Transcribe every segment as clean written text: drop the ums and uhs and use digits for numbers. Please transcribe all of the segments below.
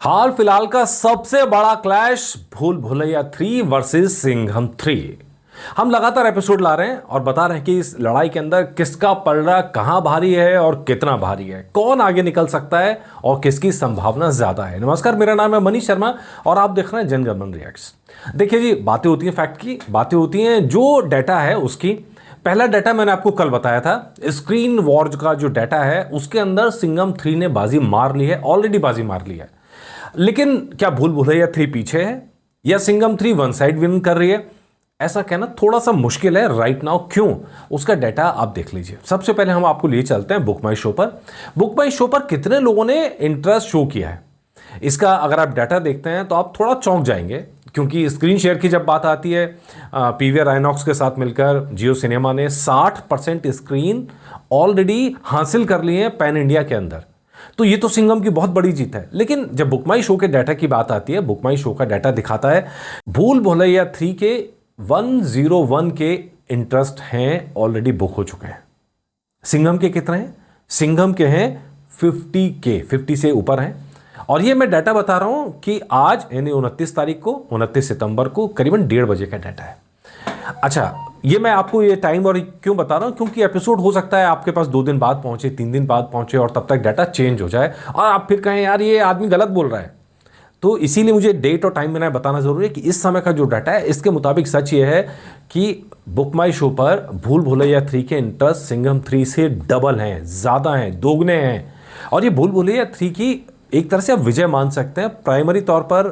हाल फिलहाल का सबसे बड़ा क्लैश भूल भुलैया 3 वर्सेस सिंघम 3। हम लगातार एपिसोड ला रहे हैं और बता रहे हैं कि इस लड़ाई के अंदर किसका पलड़ा कहां भारी है और कितना भारी है, कौन आगे निकल सकता है और किसकी संभावना ज्यादा है। नमस्कार, मेरा नाम है मनीष शर्मा और आप देख रहे हैं जनगणमन रिएक्ट्स। देखिए जी, बातें होती हैं फैक्ट की, बातें होती हैं जो डाटा है उसकी। पहला डाटा मैंने आपको कल बताया था, स्क्रीन वॉर का जो डाटा है उसके अंदर सिंघम 3 ने बाजी मार ली है, ऑलरेडी बाजी मार ली है। लेकिन क्या भूल भुलैया 3 पीछे है या सिंघम 3 वन साइड विन कर रही है, ऐसा कहना थोड़ा सा मुश्किल है राइट नाउ। क्यों? उसका डाटा आप देख लीजिए। सबसे पहले हम आपको लिए चलते हैं बुक माई शो पर। बुक माई शो पर कितने लोगों ने इंटरेस्ट शो किया है, इसका अगर आप डाटा देखते हैं तो आप थोड़ा चौंक जाएंगे, क्योंकि स्क्रीन शेयर की जब बात आती है पीवीआर आइनॉक्स के साथ मिलकर जियो सिनेमा ने 60% स्क्रीन ऑलरेडी हासिल कर ली है पैन इंडिया के अंदर। तो ये तो सिंघम की बहुत बड़ी जीत है। लेकिन जब बुक माई शो के डाटा की बात आती है, बुक माई शो का डाटा दिखाता है भूल भुलैया 3 के 101 के इंटरेस्ट हैं, ऑलरेडी बुक हो चुके हैं। सिंघम के कितने हैं? सिंघम के हैं 50 के, 50 से ऊपर हैं। और ये मैं डाटा बता रहा हूं कि आज यानी 29 तारीख को, 29 सितंबर को करीबन 1:30 बजे का डाटा है। अच्छा, ये मैं आपको ये टाइम और क्यों बता रहा हूं, क्योंकि एपिसोड हो सकता है आपके पास 2 दिन बाद पहुंचे, 3 दिन बाद पहुंचे और तब तक डाटा चेंज हो जाए और आप फिर कहें यार ये आदमी गलत बोल रहा है। तो इसीलिए मुझे डेट और टाइम में बताना जरूरी है कि इस समय का जो डाटा है इसके मुताबिक सच ये है कि बुक माई शो पर भूल भुलैया 3 के इंटरेस्ट सिंघम 3 से डबल हैं, ज्यादा हैं, दोगुने हैं। और ये भूल भुलैया 3 की एक तरह से आप विजय मान सकते हैं। प्राइमरी तौर पर,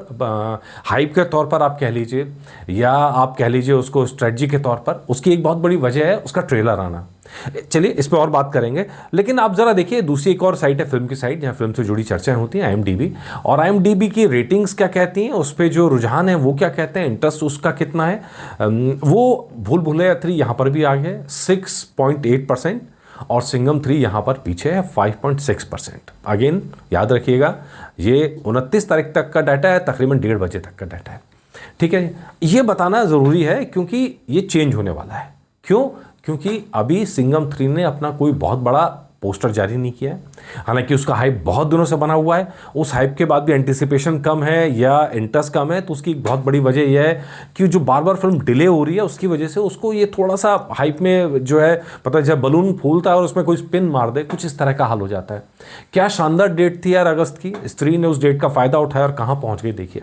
हाइप के तौर पर आप कह लीजिए, या आप कह लीजिए उसको स्ट्रेटजी के तौर पर, उसकी एक बहुत बड़ी वजह है उसका ट्रेलर आना। चलिए इस पर और बात करेंगे, लेकिन आप जरा देखिए दूसरी एक और साइट है फिल्म की साइट, जहाँ फिल्म से जुड़ी चर्चाएं होती हैं, IMDb। और IMDb की रेटिंग्स क्या कहती हैं, उस पर जो रुझान है वो क्या कहते हैं, इंटरेस्ट उसका कितना है, वो भूल भुलैया 3 यहाँ पर भी आ गया 6.8% और सिंघम 3 यहां पर पीछे है 5.6%। अगेन याद रखिएगा ये 29 तारीख तक का डाटा है, तकरीबन 1:30 बजे तक का डाटा है। ठीक है, ये बताना ज़रूरी है क्योंकि ये चेंज होने वाला है। क्यों? क्योंकि अभी सिंघम 3 ने अपना कोई बहुत बड़ा पोस्टर जारी नहीं किया है। हालांकि उसका हाइप बहुत दिनों से बना हुआ है, उस हाइप के बाद भी एंटिसिपेशन कम है या इंटरेस्ट कम है, तो उसकी एक बहुत बड़ी वजह यह है कि जो बार बार फिल्म डिले हो रही है उसकी वजह से उसको ये थोड़ा सा हाइप में जो है, पता है जब बलून फूलता है और उसमें कोई स्पिन मार दे, कुछ इस तरह का हाल हो जाता है। क्या शानदार डेट थी यार अगस्त की, स्त्री ने उस डेट का फायदा उठाया और कहाँ पहुँच गई देखिए।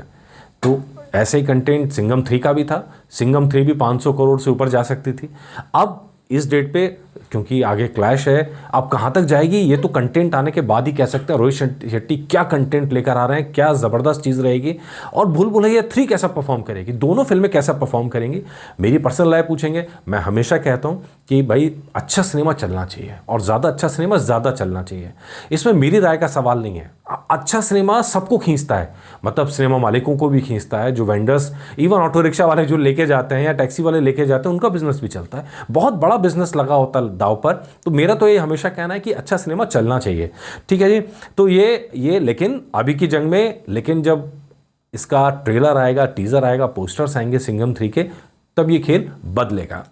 तो ऐसे ही कंटेंट सिंघम 3 का भी था। सिंघम 3 भी 500 करोड़ से ऊपर जा सकती थी। अब इस डेट पे क्योंकि आगे क्लैश है, अब कहाँ तक जाएगी ये तो कंटेंट आने के बाद ही कह सकते हैं। रोहित शेट्टी क्या कंटेंट लेकर आ रहे हैं, क्या ज़बरदस्त चीज़ रहेगी, और भूल भुलैया 3 कैसा परफॉर्म करेगी, दोनों फिल्में कैसा परफॉर्म करेंगी। मेरी पर्सनल राय पूछेंगे, मैं हमेशा कहता हूँ कि भाई अच्छा सिनेमा चलना चाहिए और ज़्यादा अच्छा सिनेमा ज़्यादा चलना चाहिए। इसमें मेरी राय का सवाल नहीं है। अच्छा सिनेमा सबको खींचता है, मतलब सिनेमा मालिकों को भी खींचता है, जो वेंडर्स, इवन ऑटो रिक्शा वाले जो लेके जाते हैं या टैक्सी वाले लेके जाते हैं, उनका बिजनेस भी चलता है। बहुत बड़ा बिजनेस लगा होता है दाव पर। तो मेरा तो ये हमेशा कहना है कि अच्छा सिनेमा चलना चाहिए। ठीक है जी, तो ये लेकिन अभी की जंग में, लेकिन जब इसका ट्रेलर आएगा, टीजर आएगा, पोस्टर्स आएंगे सिंघम 3 के, तब ये खेल बदलेगा।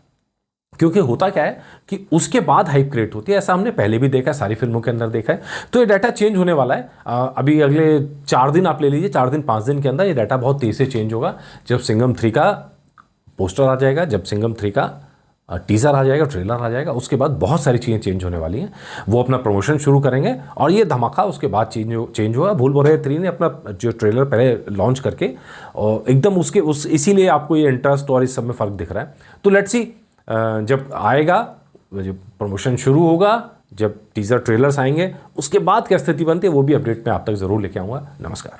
क्योंकि होता क्या है कि उसके बाद हाइप क्रिएट होती है, ऐसा हमने पहले भी देखा है, सारी फिल्मों के अंदर देखा है। तो ये डाटा चेंज होने वाला है। अभी अगले 4 दिन आप ले लीजिए, 4 दिन 5 दिन के अंदर ये डाटा बहुत तेज़ी से चेंज होगा। जब सिंघम 3 का पोस्टर आ जाएगा, जब सिंघम 3 का टीजर आ जाएगा, ट्रेलर आ जाएगा, उसके बाद बहुत सारी चीज़ें चेंज होने वाली हैं। वो अपना प्रमोशन शुरू करेंगे और ये धमाका उसके बाद चेंज होगा। भूल भुलैया 3 ने अपना जो ट्रेलर पहले लॉन्च करके और एकदम इसीलिए आपको ये इंटरेस्ट और इस सब में फ़र्क दिख रहा है। तो लेट्स सी, जब आएगा, जब प्रमोशन शुरू होगा, जब टीजर ट्रेलर्स आएंगे, उसके बाद क्या स्थिति बनती है वो भी अपडेट में आप तक ज़रूर लेके आऊँगा। नमस्कार।